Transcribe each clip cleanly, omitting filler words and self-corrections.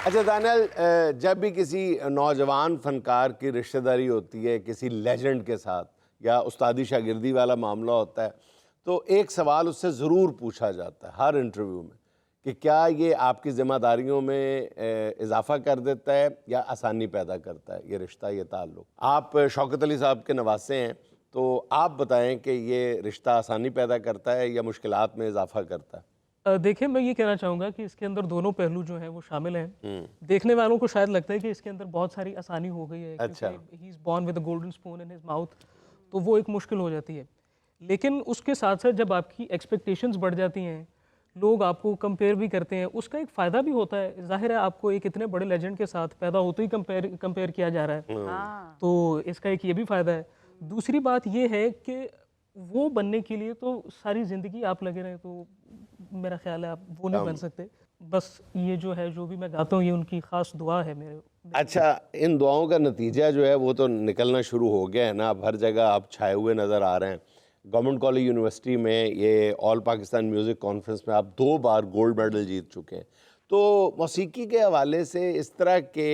अच्छा दानियल, जब भी किसी नौजवान फनकार की रिश्तेदारी होती है किसी लेजेंड के साथ या उस्तादी शागिर्दी वाला मामला होता है, तो एक सवाल उससे ज़रूर पूछा जाता है हर इंटरव्यू में कि क्या ये आपकी ज़िम्मेदारियों में इजाफा कर देता है या आसानी पैदा करता है ये रिश्ता, ये ताल्लुक़। आप शौकत अली साहब के नवासे हैं, तो आप बताएं कि ये रिश्ता आसानी पैदा करता है या मुश्किलात में इजाफा करता है? देखिए, मैं ये कहना चाहूँगा कि इसके अंदर दोनों पहलू जो हैं वो शामिल हैं। देखने वालों को शायद लगता है कि इसके अंदर बहुत सारी आसानी हो गई है, अच्छा। क्योंकि he is born with a golden spoon in his mouth, तो वो एक मुश्किल हो जाती है। लेकिन उसके साथ-साथ जब आपकी एक्सपेक्टेशंस बढ़ जाती हैं, लोग आपको कंपेयर भी करते हैं, उसका एक फ़ायदा भी होता है। ज़ाहिर है आपको एक इतने बड़े लेजेंड के साथ पैदा होते ही कंपेयर किया जा रहा है, हाँ। तो इसका एक ये भी फ़ायदा है। दूसरी बात ये है कि वो बनने के लिए तो सारी ज़िंदगी आप लगे रहें, तो मेरा ख्याल है आप वो नहीं बन सकते। बस ये जो है, जो भी मैं गाता हूँ, ये उनकी ख़ास दुआ है मेरे। अच्छा, इन दुआओं का नतीजा जो है वो तो निकलना शुरू हो गया है ना, अब हर जगह आप छाए हुए नज़र आ रहे हैं। गवर्नमेंट कॉलेज यूनिवर्सिटी में ये ऑल पाकिस्तान म्यूज़िक कॉन्फ्रेंस में आप 2 बार गोल्ड मेडल जीत चुके हैं। तो मौसीकी के हवाले से इस तरह के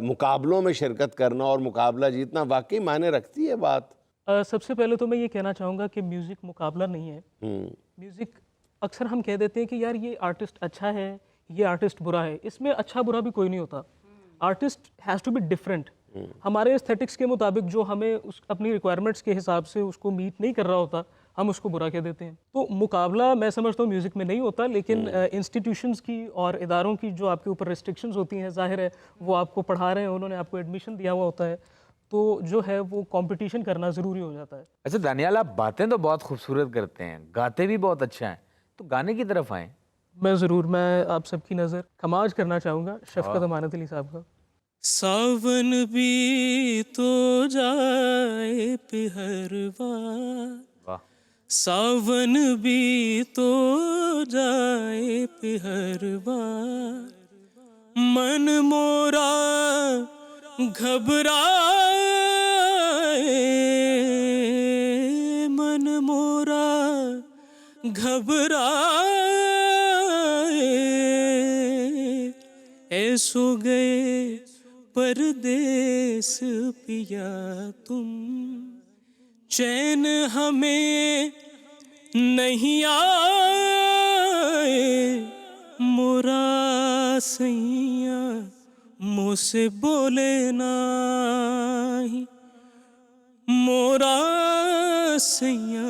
मुकाबलों में शिरकत करना और मुकाबला जीतना वाक़ई मायने रखती है बात? सबसे पहले तो मैं ये कहना चाहूँगा कि म्यूज़िक मुकाबला नहीं है। म्यूज़िक अक्सर हम कह देते हैं कि यार ये आर्टिस्ट अच्छा है, ये आर्टिस्ट बुरा है। इसमें अच्छा बुरा भी कोई नहीं होता। Artist has to be different. हमारे एस्थेटिक्स के मुताबिक जो हमें उस अपनी रिक्वायरमेंट्स के हिसाब से उसको मीट नहीं कर रहा होता, हम उसको बुरा कह देते हैं। तो मुकाबला मैं समझता हूँ म्यूज़िक में नहीं होता, लेकिन इंस्टीट्यूशंस की और इदारों की जो आपके ऊपर रिस्ट्रिक्शंस होती हैं, ज़ाहिर है वो आपको पढ़ा रहे हैं, उन्होंने आपको एडमिशन दिया हुआ होता है, तो जो है वो कंपटीशन करना ज़रूरी हो जाता है। अच्छा दानियाल, आप बातें तो बहुत खूबसूरत करते हैं, गाते भी बहुत अच्छा हैं, तो गाने की तरफ आएँ। मैं आप सबकी नज़र खमाज करना चाहूँगा शफ़क़त अमानत अली साहब का। सावन भी तो जाए पिहरवा, वाह। सावन भी तो जाए पिहरवा, मन मोरा घबराए, मन मोरा घबराए, ऐसो गए परदेस पिया तुम, चैन हमें नहीं आए, मोरा सैया मुझसे बोले नाही, मोरा सैया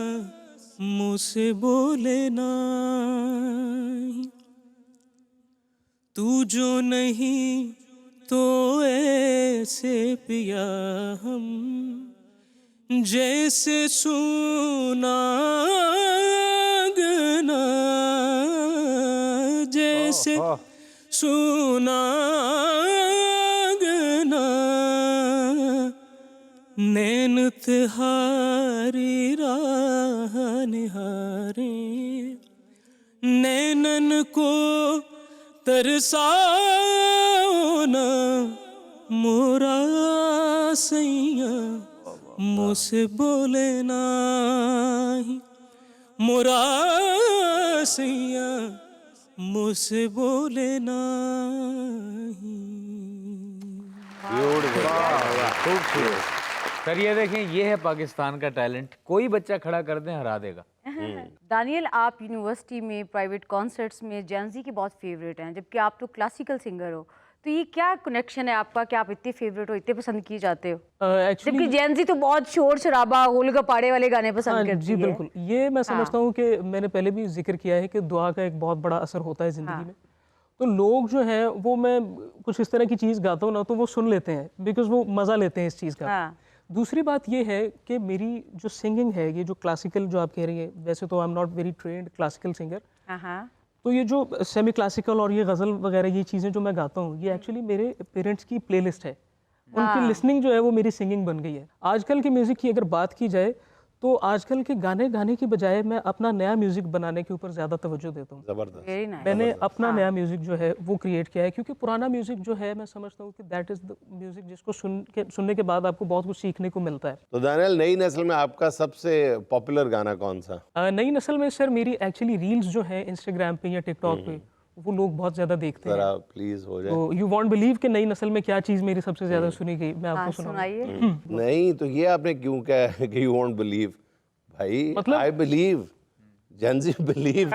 मुझसे बोले नाही, तू जो नहीं तो ऐसे पिया हम, जैसे सुनागना, जैसे सुनागना, नैन तिहारी राह निहारे, नैनन को तरसाओ ना, मोरा सैया मुझसे बोले नाही, मोरा सैया मुझसे बोले नाही। खूबसूरत। सर ये देखें, ये है पाकिस्तान का टैलेंट, कोई बच्चा खड़ा कर दें हरा देगा। दानियल, आप यूनिवर्सिटी में प्राइवेट कॉन्सर्ट्स में जैनजी के बहुत फेवरेट हैं, जबकि आप तो क्लासिकल सिंगर हो, तो ये क्या कनेक्शन है आपका कि आप इतने फेवरेट हो, इतने पसंद किए जाते हो? जबकि जैनजी तो बहुत शोर शराबा गोलगप्पाड़े वाले गाने पसंद करती जी है। बिल्कुल, ये मैं समझता हूँ कि मैंने पहले भी जिक्र किया है कि दुआ का एक बहुत बड़ा असर होता है ज़िंदगी में। तो लोग जो हैं वो, मैं कुछ इस तरह की चीज़ गाता हूँ ना, तो वो सुन लेते हैं, बिकॉज वो मज़ा लेते हैं इस चीज़ का। दूसरी बात ये है कि मेरी जो सिंगिंग है, ये जो क्लासिकल जो आप कह रही है, वैसे तो I am not very trend classical singer, तो ये जो सेमी क्लासिकल और ये गज़ल वगैरह ये चीज़ें जो मैं गाता हूँ, ये एक्चुअली मेरे पेरेंट्स की प्लेलिस्ट है। उनकी लिसनिंग जो है वो मेरी सिंगिंग बन गई है। आजकल के म्यूज़िक की अगर बात की जाए, तो आजकल के गाने गाने की बजाय मैं अपना नया म्यूज़िक बनाने के ऊपर ज़्यादा तवज्जो देता हूँ। ज़बरदस्त। मैंने अपना नया म्यूज़िक जो है वो क्रिएट किया है, क्योंकि पुराना म्यूज़िक जो है, मैं समझता हूँ कि दैट इज़ द म्यूज़िक जिसको सुनने के बाद आपको बहुत कुछ सीखने को मिलता है। तो दानियल, नई नस्ल में आपका सबसे पॉपुलर गाना कौन सा? नई नस्ल में सर मेरी एक्चुअली रील्स जो है इंस्टाग्राम पे या टिकटॉक पे, वो लोग बहुत ज़्यादा देखते हैं। जरा प्लीज हो जाए। तो यू वॉन्ट बिलीव कि नई नस्ल में क्या चीज़ मेरी सबसे ज़्यादा सुनी गई, मैं आपको सुनाऊँ। सुनाइए। नहीं तो ये आपने क्यों कहा कि यू वोंट बिलीव? भाई मतलब- आई बिलीव, जेंजी बिलीव।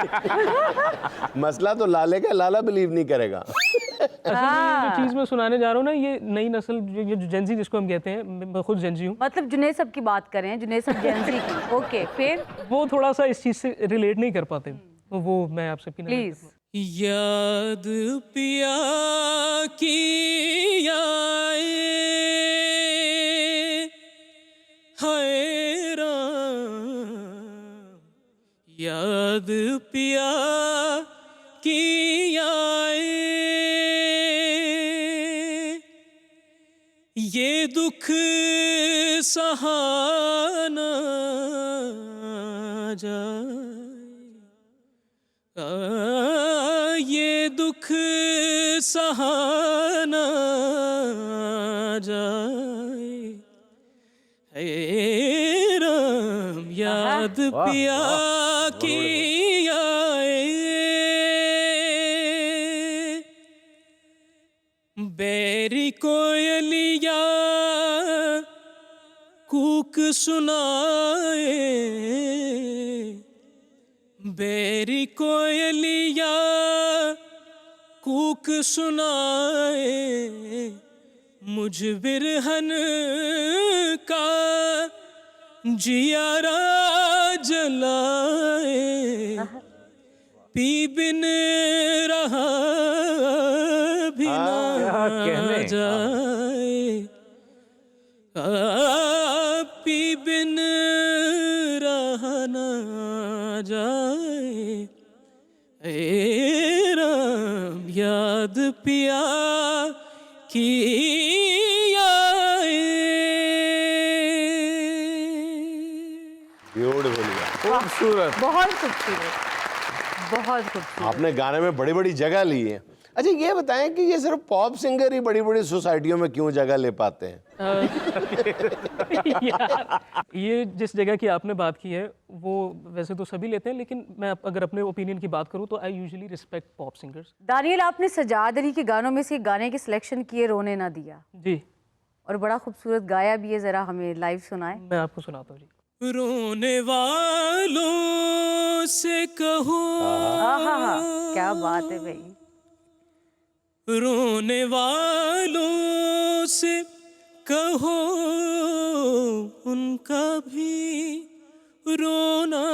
मसला तो लाले का, लाला बिलीव नहीं करेगा। असल में जो चीज़ मैं सुनाने जा रहा हूँ ना, ये नई नस्ल जो जेंजी जिसको हम कहते हैं, मैं खुद जेंजी हूँ, मतलब जुनैद साहब की बात कर रहे हैं, जुनैद साहब जेंजी की। ओके, फिर वो थोड़ा सा इस चीज़ से रिलेट नहीं कर पाते, तो वो मैं आप सबकी नज़र प्लीज। याद पिया की आए हाय राम, याद पिया की आए, ये दुख सहाना जाए, ये दुख सहाना जाए, हे राम याद पिया की आए, बैरी कोयलिया कूक सुनाए, बैरी कोयलिया कूक सुनाए, मुझ बिरहन का जियारा जलाए, पी बिन रहा भी ना जाए, पी बिन रहा ना जाए, ए राम याद पिया की आए। ब्यूटीफुल। खूबसूरत। बहुत खूबसूरत, बहुत खूबसूरत। आपने गाने में बड़ी बड़ी जगह ली है। अच्छा ये बताएं कि ये सिर्फ पॉप सिंगर ही बड़ी बड़ी सोसाइटियों में क्यों जगह ले पाते हैं? ये जिस जगह की आपने बात की है वो वैसे तो सभी लेते हैं, लेकिन मैं अगर अपने ओपिनियन की बात करूं तो I usually respect pop singers. Daniyal, आपने सजाद अली के गानों में से गाने की सिलेक्शन किए रोने ना दिया, जी, और बड़ा खूबसूरत गाया भी है, जरा हमें लाइव सुनाए। मैं आपको सुनाता हूँ जी। रोने वालों से कहो, क्या बात है भाई। रोने वालों से कहो उनका भी रोना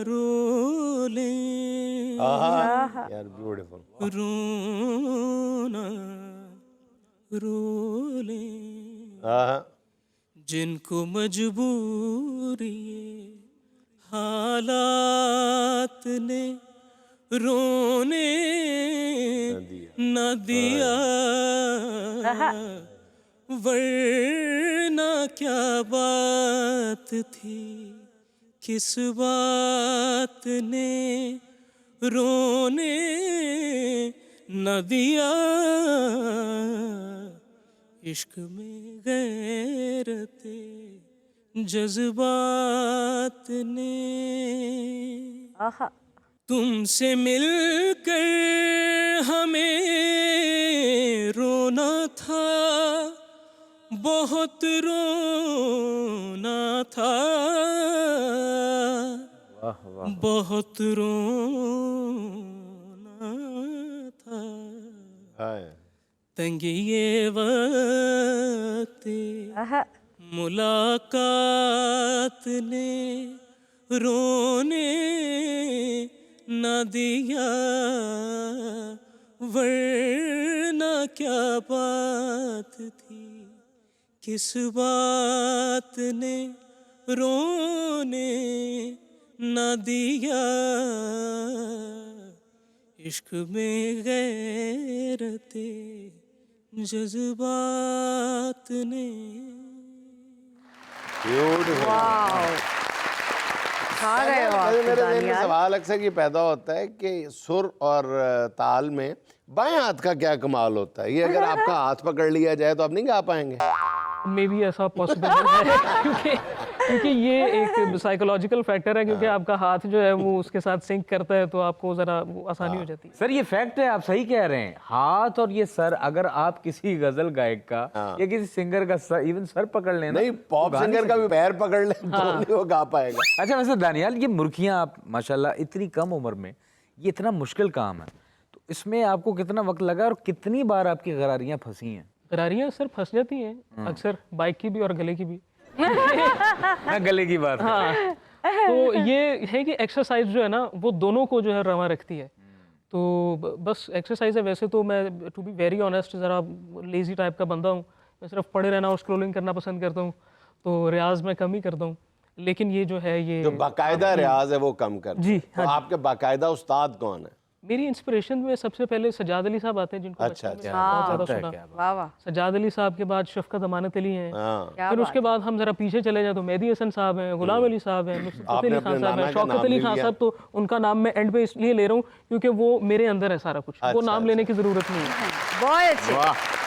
रो ले, यार ब्यूटीफुल। रोना रो ले, जिनको मजबूरी हालात ने रोने न दिया, वरना क्या बात थी, किस बात ने रोने न दिया, इश्क में गैरते जज्बात ने, आहा, तुमसे मिलकर हमें रोना था, बहुत रोना था, बहुत रोना था, तंग ये वक्त मुलाकात ने रोने न दिया, वरना क्या बात थी, किस बात ने रोने न दिया, इश्क में गैरते जज्बात ने। मेरे दिल में सवाल अक्सर ये पैदा होता है कि सुर और ताल में बाएं हाथ का क्या कमाल होता है? ये अगर आपका हाथ पकड़ लिया जाए तो आप नहीं गा पाएंगे? मे बी ऐसा पॉसिबल है, क्योंकि क्योंकि ये एक साइकोलॉजिकल फैक्टर है, क्योंकि आपका हाथ जो है वो उसके साथ सिंक करता है, तो आपको ज़रा आसानी हो जाती है। सर ये फैक्ट है, आप सही कह रहे हैं। हाथ और ये सर, अगर आप किसी गजल गायक का या किसी सिंगर का सर, इवन सर पकड़ लेना, नहीं, पॉप सिंगर का भी पैर पकड़ ले तो नहीं वो गा पाएगा। अच्छा वैसे दानियाल, ये मुर्खियां आप माशाल्लाह इतनी कम उम्र में, ये इतना मुश्किल काम है, तो इसमें आपको कितना वक्त लगा और कितनी बार आपकी गरारियां फंसी हैं? गरारियाँ सर फंस जाती हैं अक्सर, बाइक की भी और गले की भी। मैं गले की बात हाँ, तो ये है कि एक्सरसाइज जो है ना वो दोनों को जो है रवा रखती है। तो बस एक्सरसाइज है। वैसे तो मैं टू बी वेरी ऑनेस्ट ज़रा लेज़ी टाइप का बंदा हूँ, मैं सिर्फ पढ़े रहना और स्क्रॉलिंग करना पसंद करता हूँ, तो रियाज मैं कम ही करता हूँ। लेकिन ये जो है ये जो बाकायदा रियाज है वो कम कर। जी, तो आपके बाकायदा उस्ताद कौन है? मेरी इंस्पिरेशन में सबसे पहले सजाद अली साहब आते हैं, जिनको अच्छा, बचपन में अच्छा। बहुत ज़्यादा क्या सुना। बात। वाह वाह, सजाद अली साहब के बाद शफकत अमानत अली हैं। हाँ, क्या फिर बात उसके बाद हम जरा पीछे चले जाए तो मेहदी हसन साहब हैं, गुलाम अली साहब हैं, नुसरत आपने अली अपने खान साहब नाना हैं, का शौकत नाम अली भी खान लिया। साहब, तो उनका नाम मैं एंड पे इसलिए ले रहा हूँ क्योंकि वो मेरे अंदर है सारा कुछ, वो अच्छा, नाम लेने की ज़रूरत नहीं है। बहुत अच्छे। वाह।